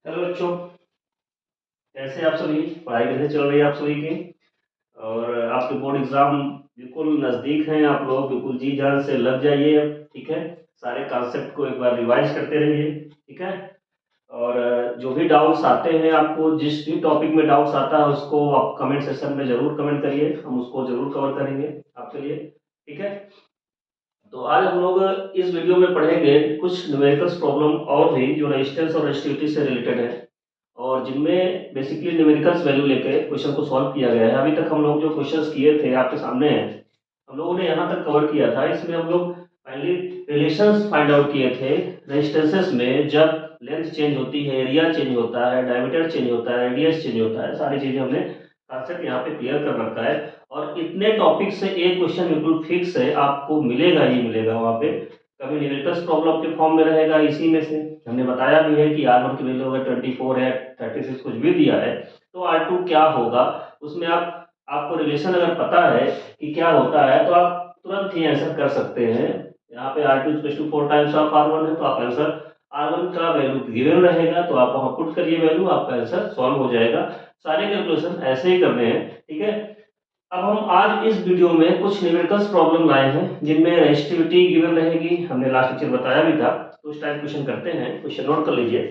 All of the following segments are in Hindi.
हेलो बच्चों, कैसे आप सभी? पढ़ाई कैसे चल रही है आप सभी की? और आपके बोर्ड एग्जाम बिल्कुल नज़दीक हैं। आप लोग बिल्कुल जी जान से लग जाइए। ठीक है, सारे कॉन्सेप्ट को एक बार रिवाइज करते रहिए। ठीक है, और जो भी डाउट्स आते हैं, आपको जिस भी टॉपिक में डाउट्स आता है उसको आप कमेंट सेक्शन में ज़रूर कमेंट करिए, हम उसको ज़रूर कवर करेंगे आपके लिए। ठीक है, तो आज हम लोग इस वीडियो में पढ़ेंगे कुछ न्यूमेरिकल्स प्रॉब्लम और भी जो रेजिस्टेंस और रेजिस्टिविटी से रिलेटेड है, और जिनमें बेसिकली न्यूमेरिकल्स वैल्यू लेके क्वेश्चन को सॉल्व किया गया है। अभी तक हम लोग जो क्वेश्चंस किए थे आपके सामने हैं, हम लोगों ने यहाँ तक कवर किया था। इसमें हम लोग पहले रिलेशंस फाइंड आउट किए थे रेजिस्टेंसेस में। जब लेंथ चेंज होती है, एरिया चेंज होता है, डायमीटर चेंज होता है, रेडियस चेंज होता है, सारी चीजें हमने कॉन्सेप्ट यहाँ पे क्लियर कर रखा है। और इतने टॉपिक से एक क्वेश्चन बिल्कुल फिक्स है, आपको मिलेगा ही मिलेगा वहाँ पे। कभी न्यूमेरिकल्स प्रॉब्लम के फॉर्म में रहेगा, इसी में से हमने बताया भी है कि R1 की वैल्यू अगर 24 है, 36 कुछ भी दिया है, तो R2 क्या होगा। उसमें आपको रिलेशन अगर पता है कि क्या होता है, तो आप तुरंत ही आंसर कर सकते हैं। यहाँ पे R2 4 टाइम्स ऑफ R1 है, तो आप आंसर R1 का वैल्यू गिवन रहेगा, तो आप वहाँ पुट करिए वैल्यू, आपका आंसर सॉल्व हो जाएगा। सारे कैलकुलेशन ऐसे ही करने हैं। ठीक है, अब हम आज इस वीडियो में कुछ न्यूमेरिकल्स प्रॉब्लम लाए हैं जिनमें रेजिस्टिविटी गिवन रहेगी। हमने लास्ट लेक्चर बताया भी था, तो उस टाइम क्वेश्चन करते हैं। क्वेश्चन नोट कर लीजिए।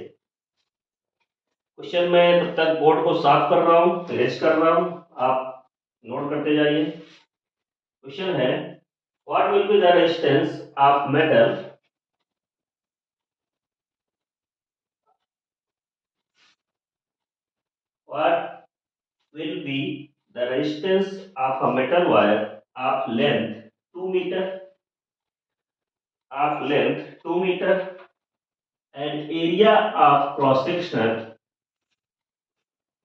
क्वेश्चन में तब तक बोर्ड को साफ कर रहा हूँ, इरेज कर रहा हूँ, आप नोट करते जाइए। क्वेश्चन है, what will be the resistance of metal what will be the resistance of a metal wire of length 2 meter and area of cross section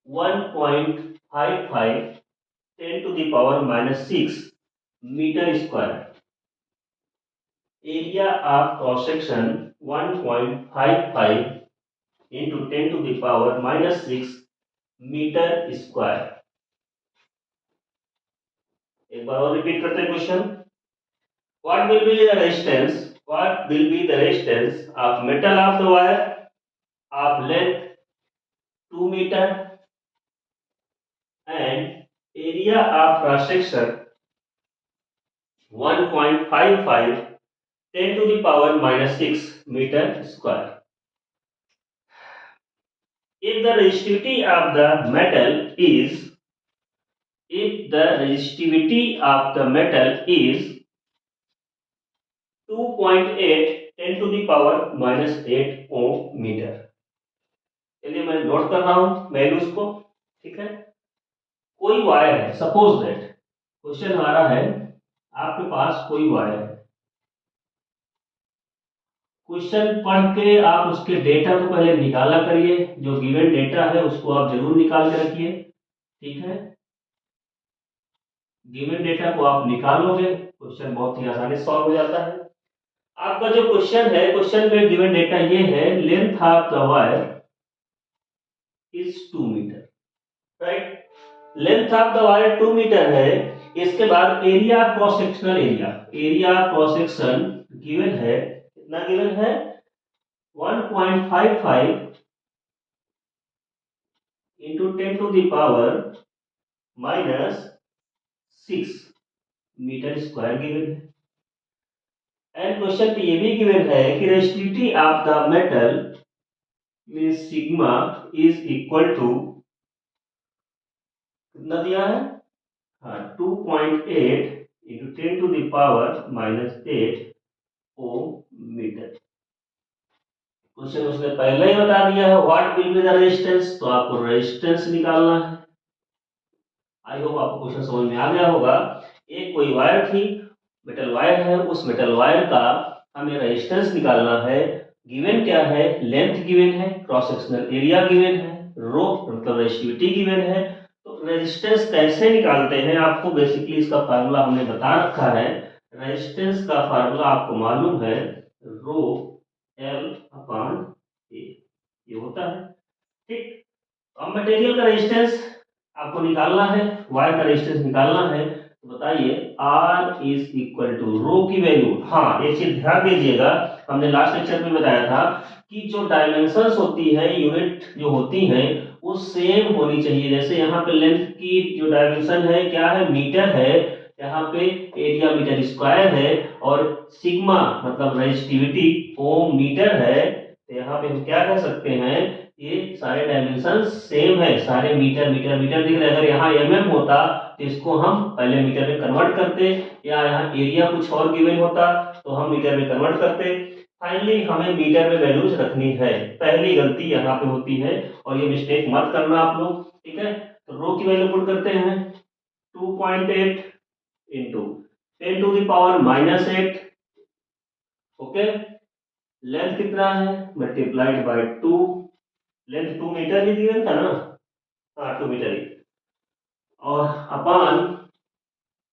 1.55 10 to the power minus 6 meter square. Area of cross section 1.55 into 10 to the power minus 6 meter square. एक बार और रिपीट करते हैं question. What will be the resistance? What will be the resistance of metal of the wire of length 2 meter and area of cross section 1.55 10 to the power minus 6 meter square. If the resistivity of the metal is if the resistivity of the metal is 2.8 10 to the power minus 8 ohm meter. चलिए मैं नोट कर रहा हूं वैल्यूज को। ठीक है, कोई वायर है, सपोज दैट क्वेश्चन हमारा है, आपके पास कोई वायर है। क्वेश्चन पढ़ के आप उसके डेटा को पहले निकाला करिए, जो गिवन डेटा है उसको आप जरूर निकाल के रखिए। ठीक है, गिवन डेटा को आप निकालोगे, क्वेश्चन बहुत ही आसानी से सॉल्व हो जाता है। आपका जो क्वेश्चन है, क्वेश्चन में गिवन डेटा ये है, length of the wire is 2 metre, right. Length of the wire 2 metre है। इसके बाद area cross sectional area cross section given है, कितना गिवन है? 1.55 into 10 to the power minus 6 metre square given है। एंड क्वेश्चन पे ये भी गिवन है कि resistivity of the metal means sigma is equal to, कितना दिया है? हाँ, 2.8 into 10 to the power minus 8 ohm metre. Question उसने पहले ही बता दिया है what will be the resistance, तो आपको रेजिस्टेंस निकालना है। आई होप आपको क्वेश्चन समझ में आ गया होगा। एक कोई वायर थी, मेटल वायर है, उस मेटल वायर का हमें रेजिस्टेंस निकालना है। गिवन क्या है? लेंथ गिवन है, क्रॉस सेक्शनल एरिया गिवन है, रो मतलब रेजिस्टिविटी गिवन है। तो रेजिस्टेंस कैसे निकालते हैं, आपको बेसिकली इसका फार्मूला हमने बता रखा है। रेजिस्टेंस का फार्मूला आपको मालूम है, रो एल अपॉन ए, ये होता है। ठीक, अब मटेरियल का रेजिस्टेंस आपको निकालना है, वायर का रेजिस्टेंस निकालना है, तो बताइए R इज इक्वल टू रो की वैल्यू। हाँ, एक चीज ध्यान दीजिएगा, हमने लास्ट लेक्चर में बताया था की जो डायमेंशंस होती है, यूनिट जो होती हैं, वो सेम होनी चाहिए। जैसे यहाँ पे लेंथ की जो डायमेंशन है क्या है, मीटर है, यहाँ पे एरिया मीटर स्क्वायर है, और सिग्मा मतलब रेजिस्टिविटी ओम मीटर है। तो यहाँ पे हम क्या कह सकते हैं, ये सारे डायमेंशन सेम है, सारे मीटर मीटर मीटर दिख रहे हैं। अगर यहाँ mm होता तो इसको हम पहले मीटर में कन्वर्ट करते, या यहाँ एरिया कुछ और गिवन होता तो हम मीटर में कन्वर्ट करते। फाइनली हमें मीटर में वैल्यूज रखनी है, पहली गलती यहाँ पे होती है, और ये मिस्टेक मत करना आप लोग, ठीक है। तो रो की वैल्यू पुट करते हैं 2.8 इंटू 10⁻⁻8, ओके। लेंथ कितना है, मल्टीप्लाइड बाय 2, लेंथ 2 मीटर ही दिया था ना, हाँ 2 मीटर ही, और अपान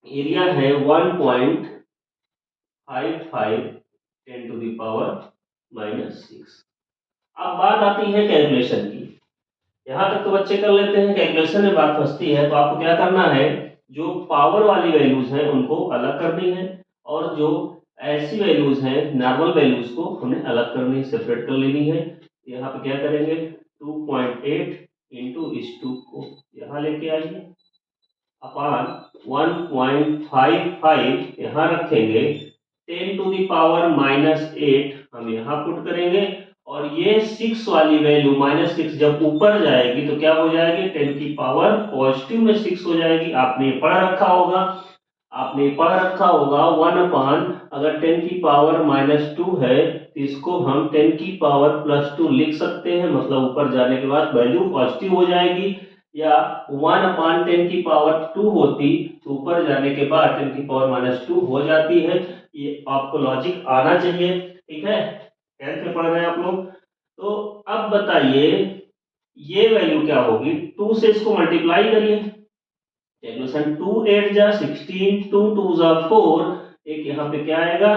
एरिया है 1.55 10⁻⁻6। अब बात आती है कैलकुलेशन की। यहाँ तक तो बच्चे कर लेते हैं, कैलकुलेशन में बात फंसती है। तो आपको क्या करना है, जो पावर वाली वैल्यूज हैं उनको अलग करनी है, और जो ऐसी वैल्यूज हैं नॉर्मल वैल्यूज को हमें अलग करनी, सेपरेट कर लेनी है। यहाँ पे क्या करेंगे, 2.8 इंटू इस 2 को यहाँ लेके आइए, अपान 1.55 यहाँ रखेंगे, 10⁻⁻8 हम यहाँ पुट करेंगे, और ये 6 वाली वैल्यू -6 जब ऊपर जाएगी तो क्या हो जाएगी, 10 की पावर पॉजिटिव में 6 हो जाएगी। आपने पढ़ रखा होगा, आपने पढ़ रखा होगा 1 अपान, अगर 10 की पावर -2 है तो इसको हम 10 की पावर +2 लिख सकते हैं, मतलब ऊपर जाने के बाद वैल्यू पॉजिटिव हो जाएगी। या 1 अपान 10 की पावर 2 होती तो ऊपर जाने के बाद 10 की पावर -2 हो जाती है। ये आपको लॉजिक आना चाहिए, ठीक है, 10th में पढ़ रहे हैं आप लोग। तो अब बताइए ये वैल्यू क्या होगी, 2 से इसको मल्टीप्लाई करिए, कैलकुलेशन 2 8 जा 16, 2 2 जा 4, एक यहाँ पे क्या आएगा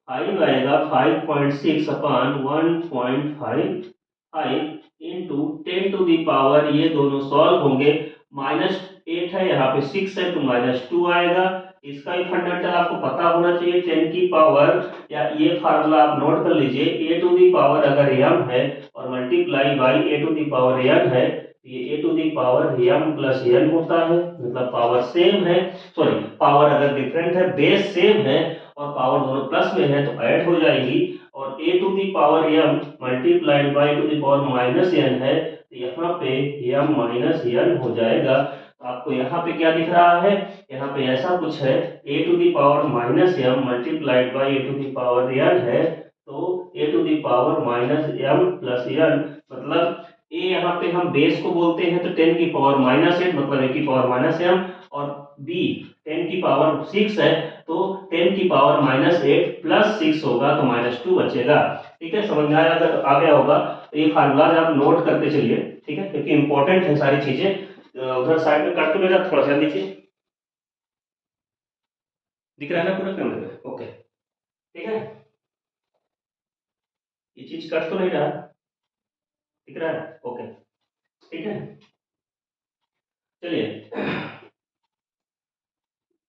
5 आएगा, 5.6 अपान 1.55 इंटू 10⁻, ये दोनों सॉल्व होंगे, -8 है यहाँ पे 6 है तो -2 आएगा। इसका भी फंडामेंटल आपको पता होना चाहिए, 10 की पावर, या ये फार्मूला आप नोट कर लीजिए, a⁻ अगर m है और मल्टीप्लाई बाई a⁻n है, ये a⁻m प्लस n होता है, मतलब पावर सेम है, सॉरी पावर अगर डिफरेंट है, बेस सेम है और पावर दोनों प्लस में है तो ऐड हो जाएगी, और a⁻m मल्टीप्लाइड बाई a⁻n है, तो यहाँ पे m-n हो जाएगा। तो आपको यहाँ पे क्या दिख रहा है, यहाँ पे ऐसा कुछ है, a⁻m मल्टीप्लाइड बाई a⁻n है, तो a⁻m प्लस n, मतलब a यहाँ पे हम बेस को बोलते हैं तो 10 की पावर -8 मतलब a की पावर -m, और b 10 की पावर 6 है तो 10 की पावर -8 प्लस 6 होगा तो -2 बचेगा, ठीक है। समझ में आया, अगर आ गया होगा तो ये फार्मूला आप नोट करते चलिए, ठीक है, क्योंकि इंपॉर्टेंट है सारी चीजें। उधर साइड में काट के मेरा थोड़ा सा नीचे दिख रहा है ना पूरा कैमरे में, ओके, ठीक है, ये चीज कट तो नहीं रहा, दिख रहा है, ओके, ठीक है। चलिए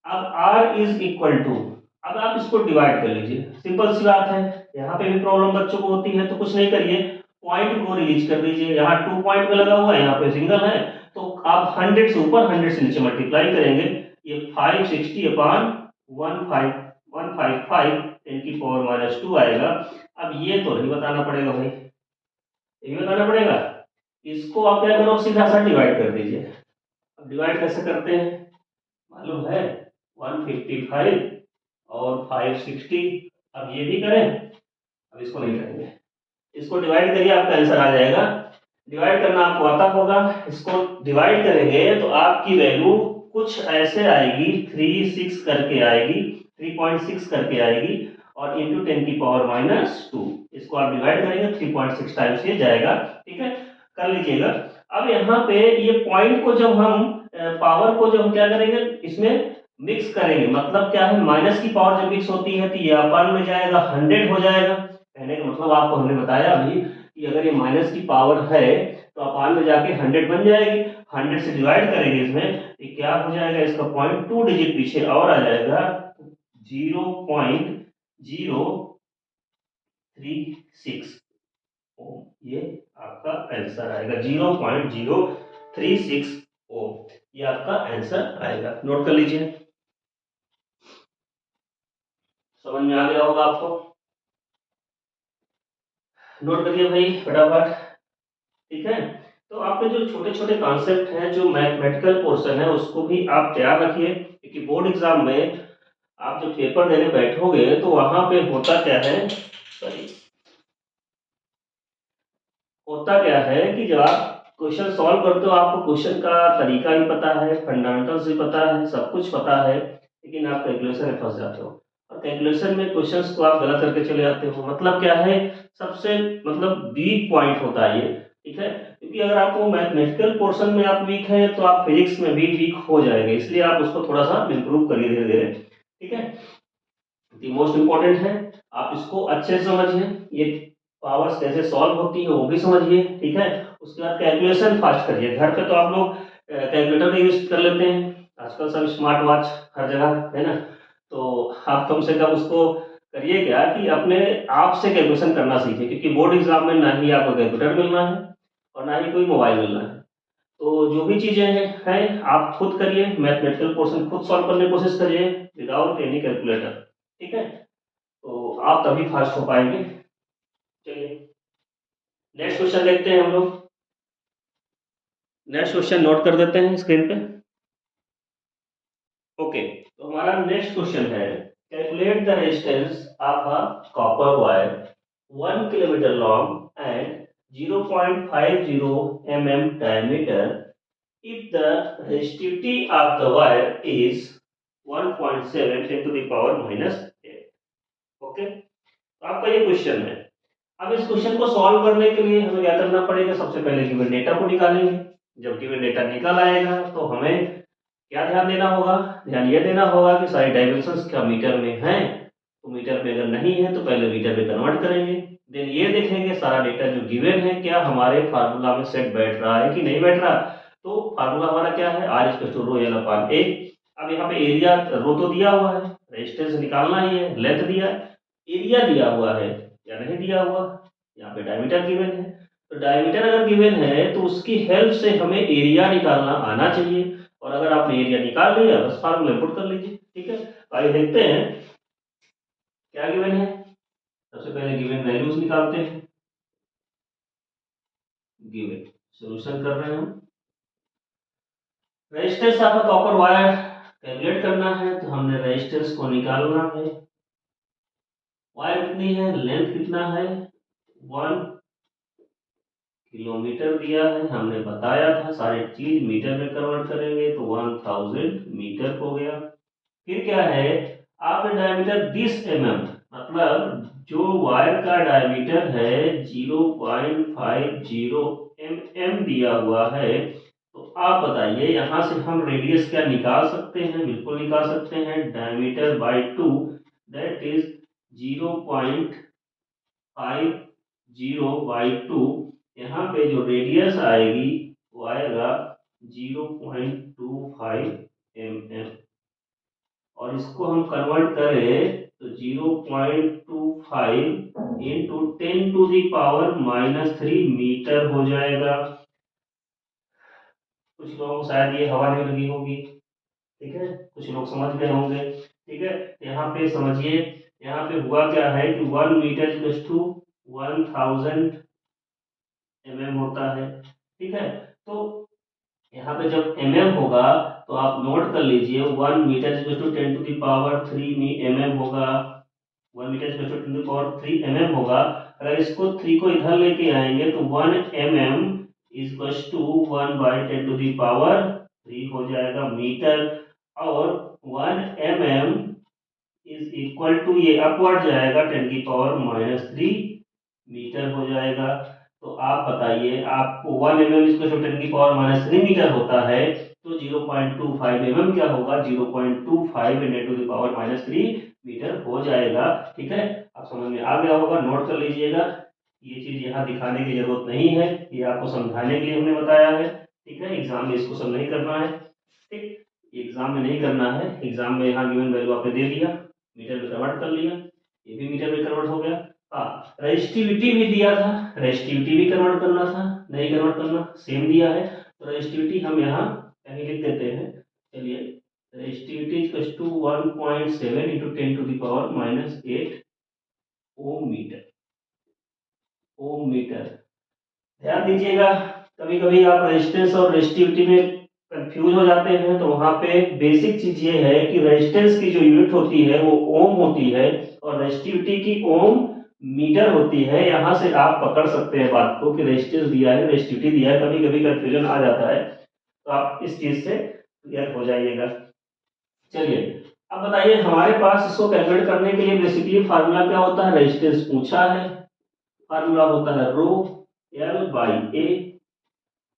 अब r इज इक्वल टू, अब आप इसको डिवाइड कर लीजिए, सिंपल सी बात है, यहाँ पे भी प्रॉब्लम बच्चों को होती है, तो कुछ नहीं करिए, पॉइंट को रिलीज कर दीजिए, यहाँ 2 पॉइंट में लगा हुआ है, यहाँ पे सिंगल है, तो आप 100 से ऊपर 100 से नीचे मल्टीप्लाई करेंगे, ये 560 अपान 155 10 की पावर -2 आएगा। अब ये तो नहीं बताना पड़ेगा भाई, ये भी बताना पड़ेगा, इसको आप क्या करो, सीधा सा डिवाइड कर दीजिए। अब डिवाइड कैसे करते हैं मालूम है, 155 और 560, अब ये भी करें, अब इसको नहीं करेंगे, इसको डिवाइड करिए, आपका आंसर आ जाएगा। डिवाइड करना आपको आता होगा, इसको डिवाइड करेंगे तो आपकी वैल्यू कुछ ऐसे आएगी, 36 करके आएगी, 3.6 करके आएगी, और इंटू 10 की पावर -2, इसको आप डिवाइड करेंगे 3.6 टाइम्स ये जाएगा, ठीक है, कर लीजिएगा। अब यहाँ पे ये पॉइंट को जब हम पावर को जब हम क्या करेंगे, इसमें मिक्स करेंगे, मतलब क्या है, माइनस की पावर जब मिक्स होती है तो ये अपान में जाएगा, 100 हो जाएगा। कहने का मतलब आपको हमने बताया अभी कि अगर ये माइनस की पावर है तो अपान में जाके 100 बन जाएगी, 100 से डिवाइड करेंगे इसमें, ये क्या हो जाएगा, इसका पॉइंट 2 डिजिट पीछे और आ जाएगा, 0.036 ये आपका आंसर आएगा 0.036 ओम, ये आपका आंसर आएगा। नोट कर लीजिए, समझ में आ गया होगा आपको। नोट करिए भाई फटाफट, ठीक है। तो आपके जो छोटे छोटे कॉन्सेप्ट हैं, जो मैथमेटिकल पोर्शन है, उसको भी आप तैयार रखिए, क्योंकि बोर्ड एग्जाम में आप जब पेपर देने बैठोगे तो वहां पे होता क्या है, सॉरी, होता क्या है कि जब आप क्वेश्चन सॉल्व करते हो, आपको क्वेश्चन का तरीका भी पता है, फंडामेंटल्स भी पता है, सब कुछ पता है, लेकिन आप कैलकुलेशन में फंस जाते हो, और कैलकुलेशन में क्वेश्चंस को आप गलत करके चले जाते हो। मतलब क्या है, सबसे मतलब वीक पॉइंट होता है ये, ठीक है। क्योंकि अगर आपको मैथमेटिकल पोर्शन में आप वीक हैं तो आप फिजिक्स में भी वीक हो जाएंगे, इसलिए आप उसको थोड़ा सा इंप्रूव करिए धीरे धीरे, ठीक है। मोस्ट इंपॉर्टेंट है, आप इसको अच्छे से समझिए, ये पावर्स कैसे सॉल्व होती है वो भी समझिए, ठीक है। उसके बाद कैलकुलेशन फास्ट करिए। घर पे तो आप लोग कैलकुलेटर का यूज कर लेते हैं, आजकल सब स्मार्ट वॉच हर जगह है ना, तो आप कम से कम उसको करिए क्या कि अपने आप से कैलकुलेशन करना सीखिए, क्योंकि बोर्ड एग्जाम में ना ही आपको कैलकुलेटर मिलना है और ना ही कोई मोबाइल मिलना है। तो जो भी चीजें हैं आप खुद करिए, मैथमेटिकल पोर्शन खुद सॉल्व करने की कोशिश करिए विदाउट एनी कैलकुलेटर, ठीक है। तो आप तभी फास्ट हो पाएंगे। चलिए नेक्स्ट क्वेश्चन देखते हैं हम लोग। नेक्स्ट क्वेश्चन नोट कर देते हैं स्क्रीन पे। ओके, तो हमारा नेक्स्ट क्वेश्चन है, calculate the resistance of a copper wire 1 kilometre long and 0.50 mm diameter if the resistivity of the wire is 1.7 10 to the power minus 8। Okay, तो आपका ये क्वेश्चन है। अब इस क्वेश्चन को सॉल्व करने के लिए हमें क्या करना पड़ेगा, सबसे पहले गिवन डेटा को निकालेंगे। जब गिवन डेटा निकल आएगा तो हमें क्या ध्यान देना होगा, ध्यान ये देना होगा कि सारी डायमेंशंस क्या मीटर में हैं, तो मीटर में अगर नहीं है तो पहले मीटर में कन्वर्ट करेंगे। देन ये देखेंगे सारा डेटा जो गिवन है क्या हमारे फार्मूला में सेट बैठ रहा है कि नहीं बैठ रहा। तो फार्मूला हमारा क्या है, R equal to rho L upon A. अब यहाँ पे एरिया रो तो दिया हुआ है, रेजिस्टेंस निकालना ही है, लेंथ दिया, एरिया दिया हुआ है या नहीं दिया हुआ, यहाँ पे डायमीटर गिवन है। तो डायमीटर अगर गिवन है तो उसकी हेल्प से हमें एरिया निकालना आना चाहिए, और अगर आपने एरिया निकाल लिया बस फार्मूला पुट कर लीजिए, ठीक है। तो आइए देखते हैं क्या गिवन है। सबसे पहले गिवन वैल्यूज निकालते हैं, गिवन सॉल्यूशन कर रहे हैं हम। Resistance of copper wire calculate करना है, तो हमने रेजिस्टेंस को निकालना है। वायर कितनी है, लेंथ कितना है, 1 किलोमीटर दिया है, हमने बताया था सारी चीज मीटर में कन्वर्ट करेंगे तो 1000 मीटर हो गया। फिर क्या है, आपने डायमीटर 20 mm, मतलब जो वायर का डायमीटर है 0.50 mm दिया हुआ है, तो आप बताइए यहाँ से हम रेडियस क्या निकाल सकते हैं, बिल्कुल निकाल सकते हैं, डायमीटर बाई 2 दैट इज 0.50/2। यहाँ पे जो रेडियस आएगी वो आएगा 0.25 mm, और इसको हम कन्वर्ट करें तो 0.25 इंटू 10⁻³ मीटर हो जाएगा। कुछ लोगों को शायद ये हवा नहीं लगी होगी, ठीक है, कुछ लोग समझ गए होंगे, ठीक है। यहाँ पे समझिए, यहाँ पे हुआ क्या है कि 1 मीटर इक्वल्स टू 1000 mm होता है, ठीक है। तो यहाँ पे जब mm होगा तो आप नोट कर लीजिए 1 मीटर इक्वल्स टू 10⁻³ mm होगा, 1 मीटर इक्वल्स टू 10⁻³ mm होगा। अगर इसको 3 को इधर लेके आएंगे तो 1 mm इक्वल्स टू 1/10⁻³ हो जाएगा मीटर, और 1 mm इज इक्वल टू ये अपवर्ड जाएगा 10⁻³ मीटर हो जाएगा। तो आप बताइए, आपको 1 mm इसको 10⁻³ मीटर होता है, तो 0.25 mm क्या होगा, 0.25 × 10⁻³ मीटर हो जाएगा, ठीक है। आप समझ में आ गया होगा, नोट कर लीजिएगा। ये चीज यहाँ दिखाने की जरूरत नहीं है, ये आपको समझाने के लिए हमने बताया है, ठीक है। एग्जाम में इसको सब नहीं करना है, ठीक, एग्जाम में नहीं करना है। एग्जाम में यहाँ गिवन वैल्यू आपने दे दिया, मीटर में कन्वर्ट कर लिया, ये भी मीटर में कन्वर्ट हो गया। हाँ, रेजिस्टिविटी भी दिया था, रेजिस्टिविटी भी कन्वर्ट करना था, नहीं कन्वर्ट करना, सेम दिया है तो रेजिस्टिविटी हम यहाँ कहीं लिख देते हैं। चलिए, resistivity equals to 1.7 into 10⁻⁻8 ohm metre. Ohm metre, ध्यान दीजिएगा, कभी कभी आप रेजिस्टेंस और रेजिस्टिविटी में कंफ्यूज हो जाते हैं, तो वहां पे बेसिक चीज ये है कि रेजिस्टेंस की जो यूनिट होती है वो ओम होती है और रेजिस्टिविटी की ओम मीटर होती है। यहां से आप पकड़ सकते हैं बात को कि रेजिस्टेंस दिया है, रेजिस्टिविटी दिया है, कभी कभी कंफ्यूजन आ जाता है, तो आप इस चीज से क्लियर हो जाइएगा। चलिए, अब बताइए, हमारे पास इसको कैलकुलेट करने के लिए बेसिकली फार्मूला क्या होता है, रेजिस्टेंस पूछा है, फार्मूला होता है रो एल बाई ए।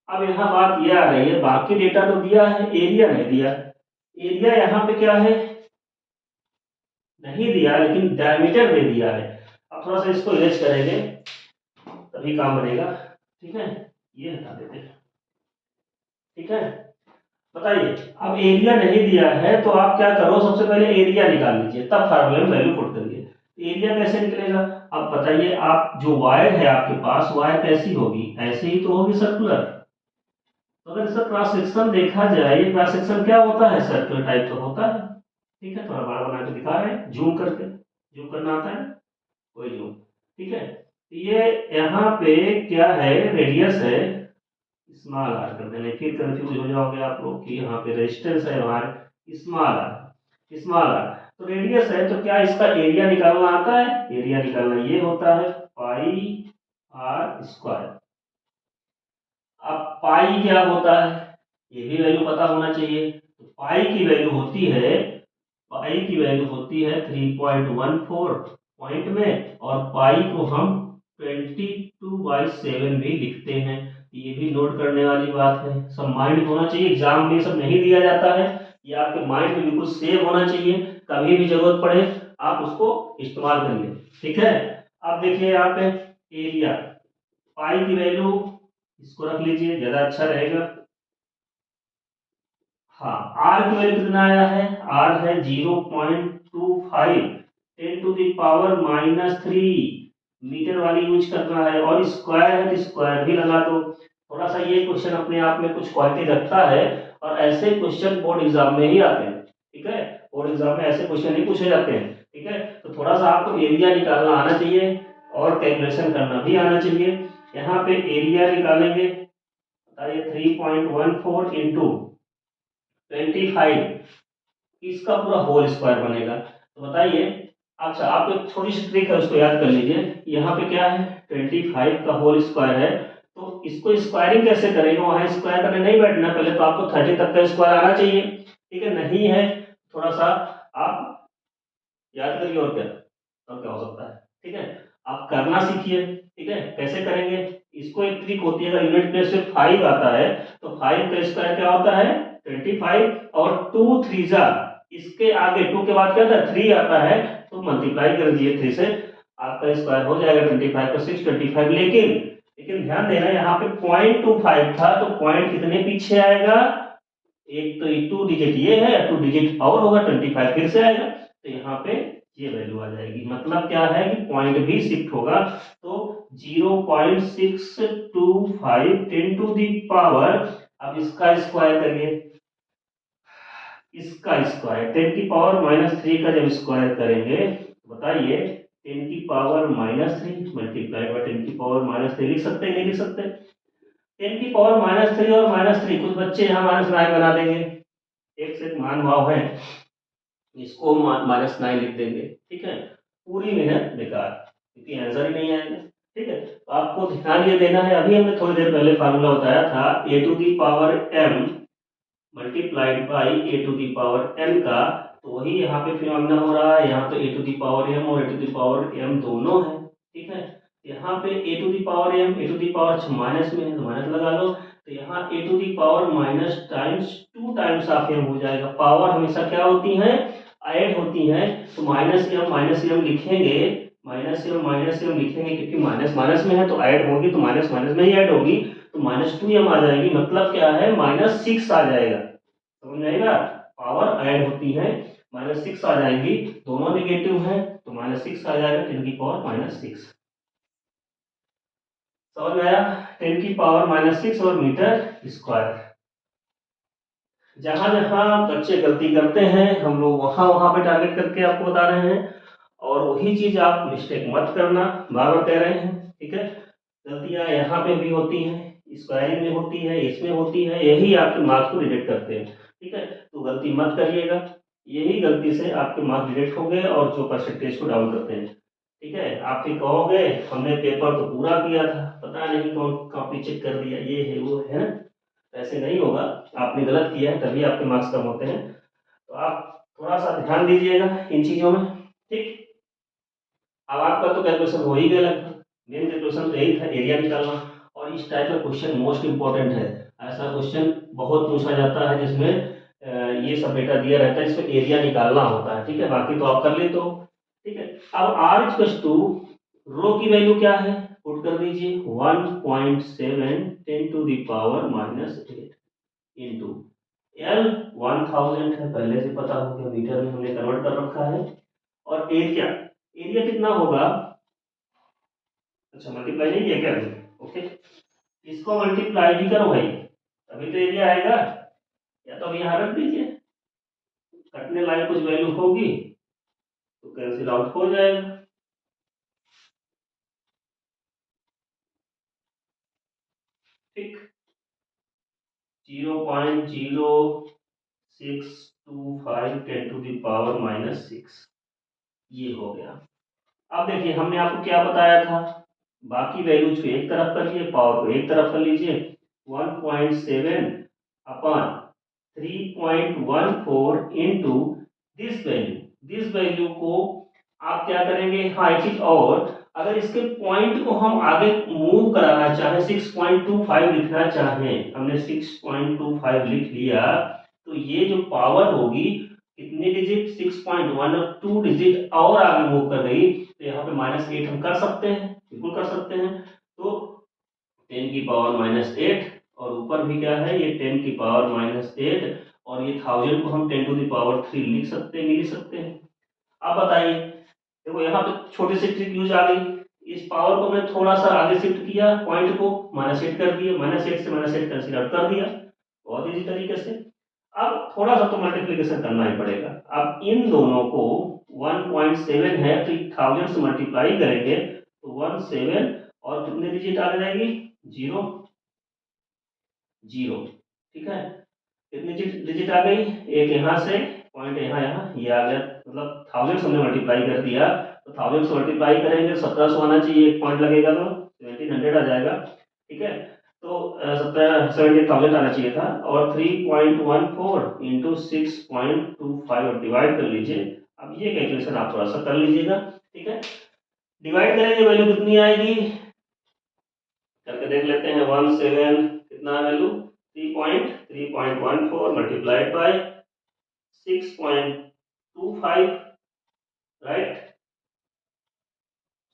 अब यहाँ बात यह आ रही है, बाकी डेटा तो दिया है, एरिया नहीं दिया। एरिया यहाँ पे क्या है, नहीं दिया, लेकिन डायमीटर दे दिया है। अब थोड़ा सा इसको इरेज करेंगे तभी काम बनेगा, ठीक है, ये हटा देते हैं, ठीक है। बताइए, अब एरिया नहीं दिया है तो आप क्या करो, सबसे पहले एरिया निकाल लीजिए, तब फार्मूले में वैल्यू पुट करिए। एरिया कैसे निकलेगा, अब बताइए, आप जो वायर है आपके पास, वायर कैसी होगी, ऐसे ही तो होगी, सर्कुलर। तो अगर इसका क्रॉस सेक्शन देखा जाए, ये क्रॉस सेक्शन क्या होता है, सर्कुलर टाइप का होता है, ठीक है। थोड़ा बड़ा बना के दिखा रहे हैं, जूम करके, जूम करना आता है कोई जूम, ठीक है। तो ये यहाँ पे क्या है, रेडियस है, स्मॉल आर कर देना, फिर कंफ्यूज हो जाओगे आप लोग कि यहाँ पे रेजिस्टेंस है हमारे, स्मॉल आर, स्मॉल आर। तो रेडियस है तो क्या इसका एरिया निकालना आता है, एरिया निकालना ये होता है पाई आर स्क्वायर। अब पाई क्या होता है, ये भी वैल्यू पता होना चाहिए। तो पाई की वैल्यू होती है, पाई की वैल्यू होती है 3.14 पॉइंट में, और पाई को हम 22/7 भी लिखते हैं। ये भी नोट करने वाली बात है, सब माइंड होना चाहिए, एग्जाम में सब नहीं दिया जाता है, ये आपके माइंड में बिल्कुल सेव होना चाहिए, कभी भी जरूरत पड़े आप उसको इस्तेमाल करिए, ठीक है। अब देखिए यहाँ पे एरिया, पाई की वैल्यू इसको रख लीजिए, ज्यादा अच्छा रहेगा। हाँ, आर की वैल्यू कितना आया है, आर है 0.25 10⁻⁻³ मीटर वाली यूज करना है, और स्क्वायर है तो स्क्वायर भी लगा दो। थोड़ा सा ये क्वेश्चन अपने आप में कुछ क्वालिटी रखता है, और ऐसे क्वेश्चन बोर्ड एग्जाम में ही आते हैं, ठीक है। बोर्ड एग्जाम में ऐसे क्वेश्चन ही पूछे जाते हैं, ठीक है। तो थोड़ा सा आपको एरिया निकालना आना चाहिए और कैलकुलेशन करना भी आना चाहिए। यहाँ पे एरिया निकालेंगे, बताइए 3.14 इंटू 25, इसका पूरा होल स्क्वायर बनेगा। तो बताइए, अच्छा आपको एक छोटी सी ट्रिक है, उसको याद कर लीजिए। यहाँ पे क्या है, 25 का होल स्क्वायर है, तो इसको स्क्वायरिंग कैसे करेंगे, वहां स्क्वायर करने नहीं बैठना, पहले तो आपको 30 तक का स्क्वायर आना चाहिए, ठीक है। नहीं है, थोड़ा सा आप याद करिए, और क्या हो सकता है, ठीक है। आप करना सीखिए, ठीक है, कैसे करेंगे। इसको एक ट्रिक होती है, अगर यूनिट प्लेस से 5 आता है तो 5 का स्क्वायर क्या होता है 25, और 2 3 जा, इसके आगे 2 के बाद क्या आता है 3 आता है, तो मल्टीप्लाई कर दिए 3 से, आपका स्क्वायर हो जाएगा 25 का 625। लेकिन ध्यान देना, यहाँ पे 0.25 था, तो पॉइंट कितने पीछे आएगा, एक तो 2 डिजिट ये है, 2 डिजिट और होगा, 25 फिर से आएगा, तो यहाँ पे ये वैल्यू आ जाएगी। मतलब क्या है कि पॉइंट भी शिफ्ट होगा, तो 0.625 10 टू दी पावर, अब इसका स्क्वायर करिए, इसका स्क्वायर 10⁻³ का जब स्क्वायर करेंगे, तो बताइए 10⁻³ मल्टीप्लाई बाय 10⁻³ लिख सकते हैं, नहीं लिख सकते। 10⁻³ और -3, कुछ बच्चे यहाँ -9 बना देंगे, एक से एक मान भाव है, इसको -9 लिख देंगे, ठीक है। पूरी मेहनत बेकार, क्योंकि आंसर ही नहीं आएगा, ठीक है। तो आपको ध्यान ये देना है, अभी हमने थोड़ी देर पहले फार्मूला बताया था, a⁻m मल्टीप्लाइड बाई a⁻n का, तो वही यहाँ पे फिनोमिना हो रहा है। यहाँ तो a⁻m और a⁻m दोनों है, ठीक है। यहाँ पे a⁻m माइनस में है तो माइनस लगा लो, तो यहाँ a⁻- times 2 times of m हो जाएगा। पावर हमेशा क्या होती है, ऐड होती है, तो -m लिखेंगे, -m लिखेंगे, क्योंकि माइनस माइनस में है तो ऐड होगी, तो माइनस माइनस में ही ऐड होगी, तो -2m आ जाएगी। मतलब क्या है, -6 आ जाएगा, समझ में आएगा। पावर ऐड होती है, -6 आ जाएंगी, दोनों नेगेटिव हैं तो -6 आ जाएगा 10⁻⁻6। समझ में आया? 10⁻⁻6 और मीटर स्क्वायर। जहां जहां बच्चे गलती करते हैं हम लोग वहां वहां पे टारगेट करके आपको बता रहे हैं, और वही चीज आप मिस्टेक मत करना, बार बार कह रहे हैं, ठीक है? गलतियां यहाँ पे भी होती हैं, स्क्वायरिंग में होती है, इसमें होती है, यही आपके मार्क्स को रिजेक्ट करते हैं, ठीक है? तो गलती मत करिएगा, यही गलती से आपके मार्क्स रिजेक्ट हो गए और जो परसेंटेज को डाउन करते हैं, ठीक है? आप भी कहोगे हमने पेपर तो पूरा किया था, पता नहीं कौन कॉपी चेक कर दिया, ये है वो है ना। ऐसे नहीं होगा, आपने गलत किया है तभी आपके मार्क्स कम होते हैं, तो आप थोड़ा सा ध्यान दीजिएगा इन चीजों में, ठीक? अब आपका तो कैलकुलेशन हो ही गया लगभग, मेन कैलकुलेशन तो यही था, एरिया निकालना। और इस टाइप का क्वेश्चन मोस्ट इंपॉर्टेंट है, ऐसा क्वेश्चन बहुत पूछा जाता है जिसमें ये सब डेटा दिया रहता है, इसमें एरिया निकालना होता है, ठीक है? बाकी तो आप कर लेते हो, ठीक है? अब आर इक्वल टू रो की वैल्यू क्या है, पुट कर दीजिए 1.7 10⁻⁻8 इंटू एल 1000 है, पहले से पता हो गया, मीटर में हमने कन्वर्ट कर रखा है। और एरिया, एरिया कितना होगा, अच्छा मल्टीप्लाई नहीं किया क्या अभी? ओके, इसको मल्टीप्लाई भी करो भाई, तभी तो एरिया आएगा, या तो अब यहाँ रख दीजिए, कटने लायक कुछ वैल्यू होगी तो कैंसिल आउट हो जाएगा, ठीक? 0.0625 10⁻⁻6 ये हो गया। अब देखिए हमने आपको क्या बताया था, बाकी वैल्यूज को एक तरफ करिए, पावर को एक तरफ कर लीजिए, 1.7 अपॉन 3.14 इंटू दिस वैल्यू को आप क्या करेंगे, हाँ एक चीज और, अगर इसके पॉइंट को हम आगे मूव कराना चाहें, 6.25 लिखना चाहें, हमने 6.25 लिख लिया, तो ये जो पावर होगी कितनी डिजिट, 6.1 और 2 डिजिट और आगे मूव कर गई, तो यहाँ पे -8 हम कर सकते हैं, बिल्कुल कर सकते हैं। तो 10⁻⁻8 और ऊपर भी क्या है, ये 10⁻⁻8 और ये 1000 को हम 10⁻3 लिख सकते हैं, लिख सकते हैं। अब बताइए, देखो यहाँ पे छोटी सी ट्रिक यूज आ गई, इस पावर को मैं थोड़ा सा आगे शिफ्ट किया, पॉइंट को -8 कर दिया, -8 से -8 कैंसिल आउट कर दिया, बहुत इजी तरीके से। अब थोड़ा सा तो मल्टीप्लिकेशन करना ही पड़ेगा, अब इन दोनों को 1.7 है तो 1000 से मल्टीप्लाई करेंगे तो 17 और कितने डिजिट आ जाएगी, 0 0, ठीक है? कितनी डिजिट आ गई, एक यहाँ से पॉइंट यहाँ यहाँ ये आ गया, मतलब 1000 से हमने मल्टीप्लाई कर दिया, तो 1000 से मल्टीप्लाई करेंगे 1700 आना चाहिए, एक पॉइंट लगेगा तो 1700 आ जाएगा, ठीक है? तो 17,000 आना चाहिए था, और 3.14 इंटू 6.25 डिवाइड कर लीजिए। अब ये कैलकुलेशन आप थोड़ा सा कर लीजिएगा, ठीक है? डिवाइड करेंगे वैल्यू कितनी आएगी, करके देख लेते हैं, 17 कितना value, 3.14 multiplied by 6.25, right?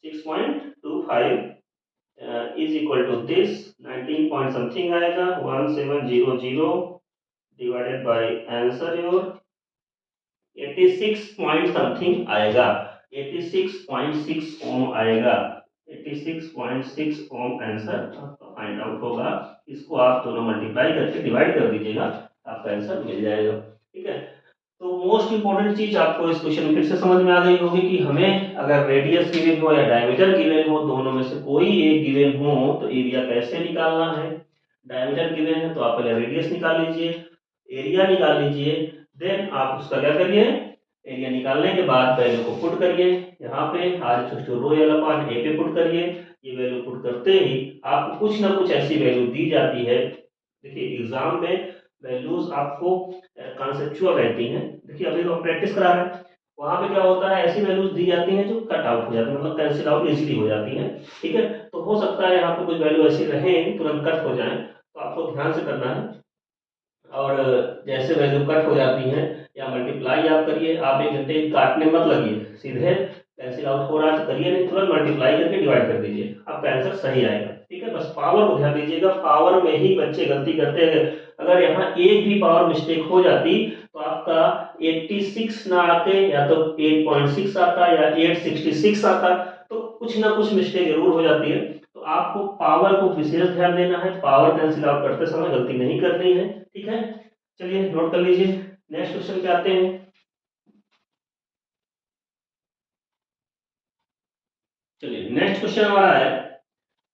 6.25 is equal to this 19 point something आएगा, 1700 divided by answer your 86 point something आएगा, 86.6 ओम आएगा, 86.6 ओम आंसर आपका फाइंड आउट होगा। इसको आप दोनों मल्टीप्लाई करके डिवाइड कर दीजिएगा, आपका आंसर मिल जाएगा, ठीक है? तो मोस्ट इंपॉर्टेंट चीज आपको इस क्वेश्चन में फिर से समझ में आ गई होगी कि हमें अगर रेडियस गिवन हो या डायमीटर गिवन हो, दोनों में से कोई एक गिवन हो तो एरिया कैसे निकालना है। डायमीटर गिवन है तो आप पहले रेडियस निकाल लीजिए, एरिया निकाल लीजिए, देन आप उसका क्या करिए, एरिया निकालने के बाद वैल्यू को पुट करिए, यहाँ पे आर रो एल अपॉन ए पे पुट करिए, ये वैल्यू पुट करते ही आपको कुछ ना कुछ ऐसी वैल्यू दी जाती है। देखिए एग्जाम में वैल्यूज आपको कॉन्सेप्चुअल रहती हैं, देखिए अभी तो हम प्रैक्टिस करा रहे हैं, वहां पे क्या होता है, ऐसी वैल्यूज दी जाती हैं जो कट आउट हो जाती है, मतलब कैंसिल आउट इजीली हो जाती हैं, ठीक है? तो हो सकता है यहाँ पे कुछ वैल्यू ऐसी रहे तुरंत कट हो जाए, तो आपको ध्यान से करना है, और जैसे वैल्यू कट हो जाती है या मल्टीप्लाई आप करिए, आप 1 घंटे काटने मत लगिए, सीधे कैंसिल आउट हो रहा है तो करिए नहीं, तुरंत मल्टीप्लाई करके डिवाइड कर दीजिए, आपका आंसर सही आएगा, ठीक है? बस पावर को ध्यान दीजिएगा, पावर में ही बच्चे गलती करते हैं, अगर यहाँ एक भी पावर मिस्टेक हो जाती तो आपका 86 ना आते, या तो 8.6 आता या 866 आता, तो कुछ ना कुछ मिस्टेक जरूर हो जाती है। तो आपको पावर को विशेष ध्यान देना है, पावर कैंसिल आउट करते समय गलती नहीं करनी है, ठीक है। चलिए नोट कर लीजिए, नेक्स्ट क्वेश्चन पे आते हैं। चलिए नेक्स्ट क्वेश्चन हमारा है,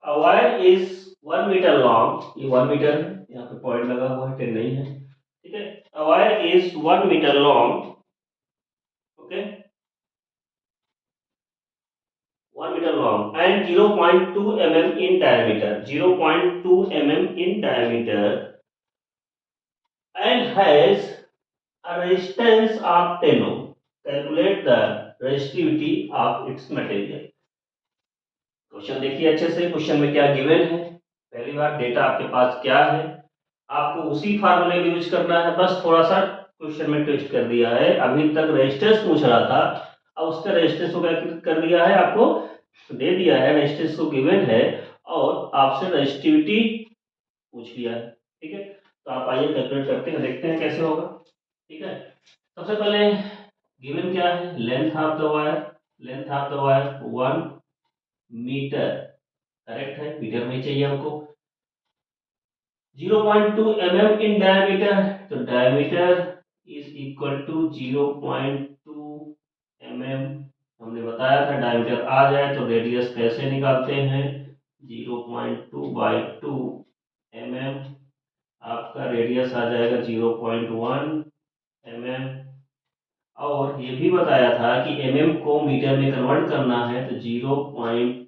a wire is 1 metre long, ये 1 मीटर है, यहाँ पे पॉइंट लगा हुआ है, 10 नहीं है, ठीक है। a wire is 1 metre long, okay, 1 metre long and 0.2 mm in diameter, 0.2 mm in diameter and has a resistance of 10 ohm. Calculate the resistivity of its material. Question देखिए अच्छे से, क्वेश्चन में क्या गिवन है, पहली बार डेटा आपके पास क्या है, आपको उसी फार्मूले का यूज करना है, बस थोड़ा सा क्वेश्चन में ट्विस्ट कर दिया है। अभी तक रेजिस्टेंस पूछ रहा था, अब उसका रेजिस्टेंस को क्या कर दिया है, आपको दे दिया है, रेजिस्टेंस को गिवन है और आपसे रेजिस्टिविटी पूछ लिया है, ठीक है। तो आप आइए कैलकुलेट करते हैं, देखते हैं कैसे होगा, ठीक है। सबसे पहले गिवन क्या है, length of the wire, length of the wire 1 metre, correct है, मीटर में चाहिए हमको। 0.2 mm इन डायमीटर, तो diameter is equal to 0.2 mm, हमने बताया था डायमीटर आ जाए तो रेडियस कैसे निकालते हैं, 0.2 बाई 2 mm, आपका रेडियस आ जाएगा 0.1 mm। और ये भी बताया था कि mm को मीटर में कन्वर्ट करना है, तो 0.1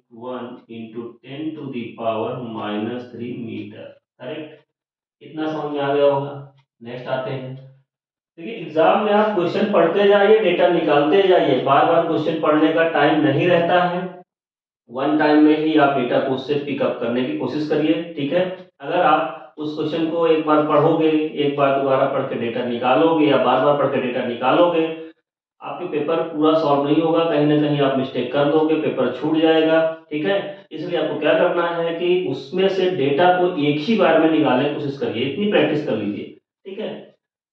into 10 to the power -3 metre, correct. इतना समझ में आ गया होगा। नेक्स्ट आते हैं, देखिए एग्जाम में आप क्वेश्चन पढ़ते जाइए, डेटा निकालते जाइए, बार बार क्वेश्चन पढ़ने का टाइम नहीं रहता है, वन टाइम में ही आप डेटा को उससे पिकअप करने की कोशिश करिए, ठीक है। अगर आप उस क्वेश्चन को एक बार पढ़ोगे, एक बार दोबारा पढ़ के डेटा निकालोगे या बार बार पढ़ के डेटा निकालोगे, आपके पेपर पूरा सॉल्व नहीं होगा, कहीं ना कहीं आप मिस्टेक कर दोगे, पेपर छूट जाएगा, ठीक है। इसलिए आपको क्या करना है कि उसमें से डेटा को एक ही बार में निकालने की कोशिश करिए, इतनी प्रैक्टिस कर लीजिए, ठीक है।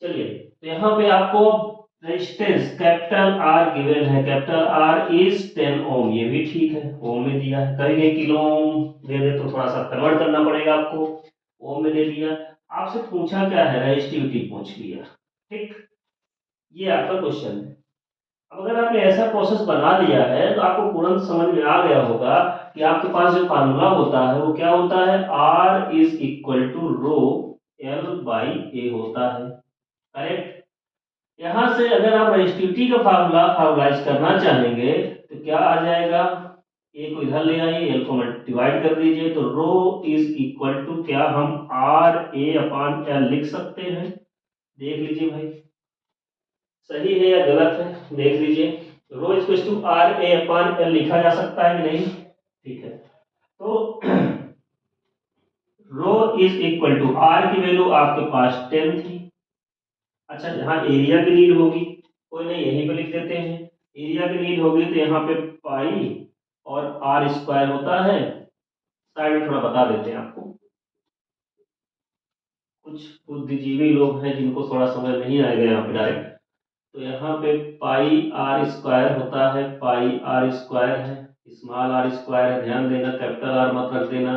चलिए तो यहाँ पे आपको रेजिस्टेंस कैपिटल आर गिवन है, कैपिटल आर इज 10 ओम, ये भी ठीक है, ओम में दिया है, कहीं किलो ओम दे दे तो थोड़ा सा कन्वर्ट करना पड़ेगा आपको, ओम में दे दिया। आपसे पूछा क्या है, रेजिस्टिविटी पूछ लिया, ठीक, ये आपका क्वेश्चन है। अब अगर आपने ऐसा प्रोसेस बना दिया है तो आपको तुरंत समझ में आ गया होगा कि आपके पास जो फार्मूला होता है वो क्या होता है, R is equal to rho L by A होता है, करेक्ट। यहां से अगर आप रेजिस्टिविटी का फार्मूला फार्मलाइज करना चाहेंगे तो क्या आ जाएगा, ए को इधर ले आइए, एल को डिवाइड कर दीजिए, तो रो इज इक्वल टू क्या हम आर ए अपॉन एल लिख सकते हैं, देख लीजिए भाई सही है या गलत है, देख लीजिए। Rho equal to R A upon L लिखा जा सकता है कि नहीं, ठीक है। तो rho is equal to R की वैल्यू आपके पास 10 थी, अच्छा यहाँ एरिया की नीड होगी, कोई नहीं यहीं पे लिख देते हैं, एरिया की नीड होगी तो यहाँ पे पाई और आर स्क्वायर होता है, साइड में थोड़ा बता देते हैं आपको, कुछ बुद्धिजीवी लोग हैं जिनको थोड़ा समझ नहीं आएगा यहाँ पे डायरेक्ट, तो यहाँ पे पाई आर स्क्वायर होता है, पाई आर स्क्वायर है, स्मॉल आर स्क्वायर है, ध्यान देना कैपिटल आर मत रख देना,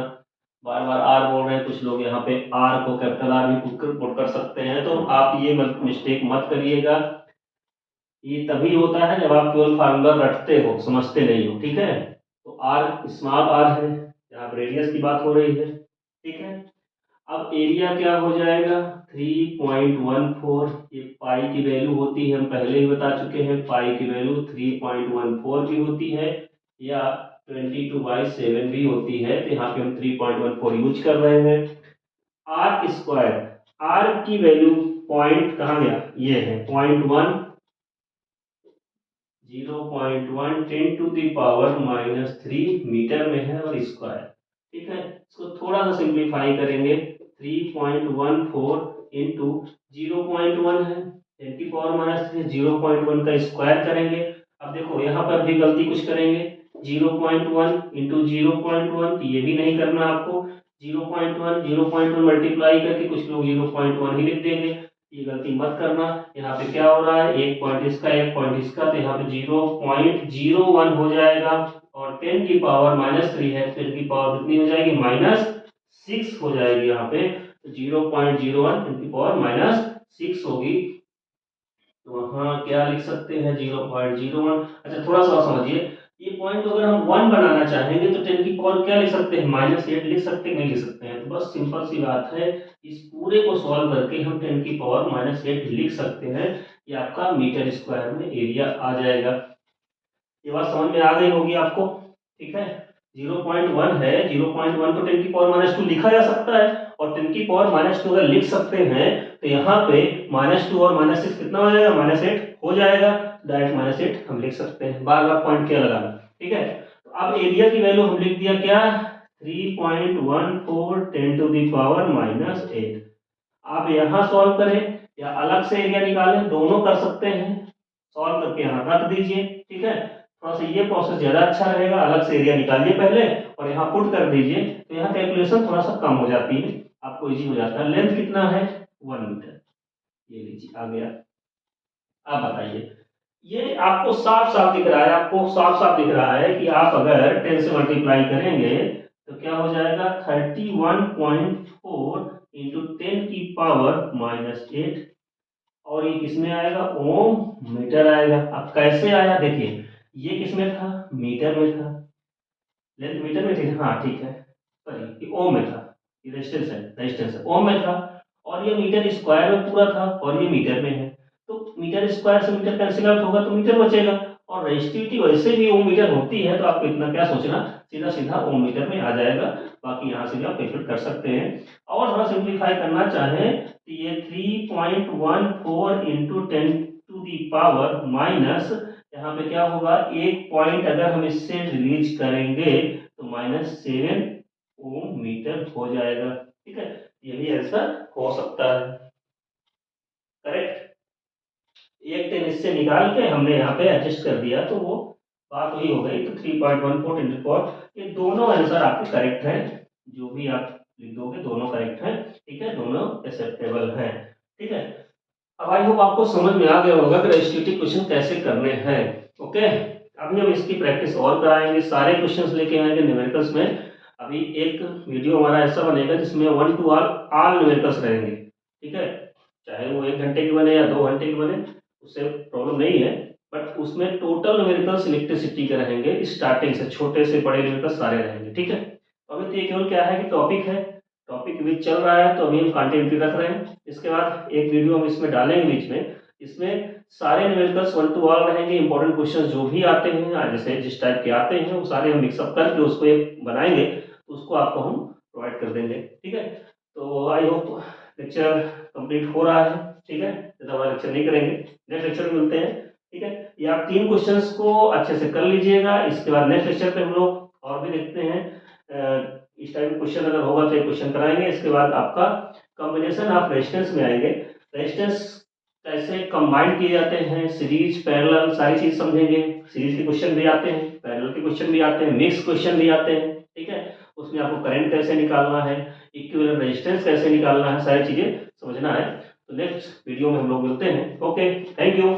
बार बार आर बोल रहे हैं कुछ लोग, यहाँ पे आर को कैपिटल आर भी पुट कर सकते हैं, तो आप ये मिस्टेक मत करिएगा, ये तभी होता है जब आप केवल फार्मूला रटते हो, समझते नहीं हो, ठीक है। तो आर स्मॉल आर है, यहाँ रेडियस की बात हो रही है, ठीक है। अब एरिया क्या हो जाएगा 3.14, ये पाई की वैल्यू होती है, हम पहले ही बता चुके हैं, पाई की वैल्यू 3.14 भी होती है या 22/7 भी होती है, तो यहाँ पे हम 3.14 यूज कर रहे हैं। आर स्क्वायर, आर की वैल्यू पॉइंट कहाँ गया, ये है 0.1, 0.1 10 टू द पावर -3 मीटर में है और स्क्वायर, ठीक है। इसको थोड़ा सा सिंप्लीफाई करेंगे, 3.14 इंटू 0.1 है 10 की पावर -3, 0.1 का स्क्वायर करेंगे। अब देखो यहाँ पर भी गलती कुछ करेंगे, 0.1 इंटू 0.1, ये भी नहीं करना आपको, 0.1 0.1 मल्टीप्लाई करके कुछ लोग 0.1 ही लिख देंगे, ये गलती मत करना। यहाँ पे क्या हो रहा है, एक पॉइंट इसका एक पॉइंट इसका, तो यहाँ पे 0.01 हो जाएगा। और 10 की पावर -3 है, 10 की पावर कितनी हो जाएगी, -6 हो जाएगी यहाँ पे। तो 0.01 10 की पावर -6 होगी। तो वहाँ क्या लिख सकते हैं, 0.01। अच्छा थोड़ा सा समझिए, ये पॉइंट को अगर हम 1 बनाना चाहेंगे तो 10 की पावर क्या लिख सकते हैं, -8 लिख सकते हैं, नहीं लिख सकते हैं। तो बस सिंपल सी बात है, इस पूरे को सॉल्व करके हम 10 की पावर -8 लिख सकते हैं। ये आपका मीटर स्क्वायर में एरिया आ जाएगा। ये बात समझ में आ गई होगी आपको, ठीक है। 0.1 है, 0.1 को 10 की पावर -2 लिखा जा सकता है, और 10 की पावर -2 अगर लिख सकते हैं तो यहाँ पे -2 और -6 कितना हो जाएगा, -8 हो जाएगा। डायरेक्ट -8 हम लिख सकते हैं, बार बार पॉइंट क्या लगाना, ठीक है। तो अब एरिया की वैल्यू हम लिख दिया क्या, 3.14 10 टू दी पावर -8। आप यहाँ सॉल्व करें या अलग से एरिया निकालें, दोनों कर सकते हैं। सॉल्व करके यहाँ रख दीजिए, ठीक है। थोड़ा सा ये प्रोसेस ज्यादा अच्छा रहेगा, अलग से एरिया निकालिए पहले और यहाँ पुट कर दीजिए, तो यहाँ कैलकुलेशन थोड़ा सा कम हो जाती है, आपको इजी हो जाता है। लेंथ कितना है, 1 मीटर, ये लीजिए आ गया। आप बताइए, ये आपको साफ साफ दिख रहा है, आपको साफ साफ दिख रहा है कि आप अगर 10 से मल्टीप्लाई करेंगे तो क्या हो जाएगा, 31.4 इंटू 10 की पावर -8। और ये किसमें आएगा, ओम मीटर आएगा। अब कैसे आया देखिए, ये किसमें था, मीटर में था, लेंथ मीटर में थी, हाँ ठीक है, सॉरी ये ओम में था, ये रेजिस्टेंस है ओम में था। और ये मीटर स्क्वायर में पूरा था, और ये मीटर में है। तो मीटर स्क्वायर से मीटर कैंसिल आउट होगा तो मीटर बचेगा। और रेजिस्टिविटी वैसे भी ओम मीटर होती है, तो आपको इतना क्या सोचना, सीधा सीधा ओम मीटर में आ जाएगा। बाकी यहाँ से भी आप कैलकुलेट कर सकते हैं। और थोड़ा सिंप्लीफाई करना चाहें तो ये 3.14 into 10 to the power minus, यहाँ पे क्या होगा, एक पॉइंट अगर हम इससे रिलीज करेंगे तो -7 ओम मीटर हो जाएगा, ठीक है। ये भी आंसर हो सकता है, करेक्ट। एक 10 इससे निकाल के हमने यहाँ पे एडजस्ट कर दिया, तो वो बात वही हो गई। तो 3.14 इंटू 4, ये दोनों आंसर आपके करेक्ट हैं, जो भी आप लिख दोगे दोनों करेक्ट हैं, ठीक है, दोनों एक्सेप्टेबल हैं, ठीक है। अब आई होप आपको समझ में आ गया होगा कि रेस्ट्रिक्टिव क्वेश्चन कैसे करने हैं, ओके। अभी हम इसकी प्रैक्टिस और कराएंगे, सारे क्वेश्चंस लेके आएंगे न्यूमेरिकल्स में। अभी एक वीडियो हमारा ऐसा बनेगा जिसमें 1 to ऑल न्यूमेरिकल्स रहेंगे, ठीक है। चाहे वो 1 घंटे की बने या 2 घंटे की बने, उससे प्रॉब्लम नहीं है। बट उसमें टोटल न्यूमेरिकल्स इलेक्ट्रिसिटी के रहेंगे, स्टार्टिंग से छोटे से बड़े न्यूमेरिकल्स सारे रहेंगे, ठीक है। तो अभी तो ये केवल क्या है कि टॉपिक है, टॉपिक भी चल रहा है, तो अभी हम कंटिन्यूटी रख रहे हैं। इसके बाद एक वीडियो हम इसमें डालेंगे बीच में, इसमें सारे न्यूमेरिकल्स 1 to ऑल रहेंगे। इंपॉर्टेंट क्वेश्चन जो भी आते हैं, जैसे जिस टाइप के आते हैं, वो सारे हम मिक्सअप करके उसको एक बनाएंगे, तो उसको आपको हम प्रोवाइड कर देंगे, ठीक है। तो आई होप लेक्चर कंप्लीट हो रहा है, ठीक है। ज़्यादा लेक्चर नहीं करेंगे, नेक्स्ट लेक्चर में मिलते हैं, ठीक है। ये आप 3 क्वेश्चंस को अच्छे से कर लीजिएगा। इसके बाद नेक्स्ट लेक्चर पे हम लोग और भी देखते हैं, इस टाइप का क्वेश्चन अगर होगा तो एक क्वेश्चन कराएंगे। इसके बाद आपका कॉम्बिनेशन ऑफ रेजिस्टेंस में आएंगे, रेजिस्टेंस कैसे कंबाइन किए जाते हैं, सीरीज पैरेलल सारी चीज समझेंगे। सीरीज के क्वेश्चन भी आते हैं, पैरेलल के क्वेश्चन भी आते हैं, मिक्स क्वेश्चन भी आते हैं, ठीक है। उसमें आपको करंट कैसे निकालना है, इक्विवेलेंट रेजिस्टेंस कैसे निकालना है, सारी चीजें समझना है। तो नेक्स्ट वीडियो में हम लोग मिलते हैं, ओके, थैंक यू।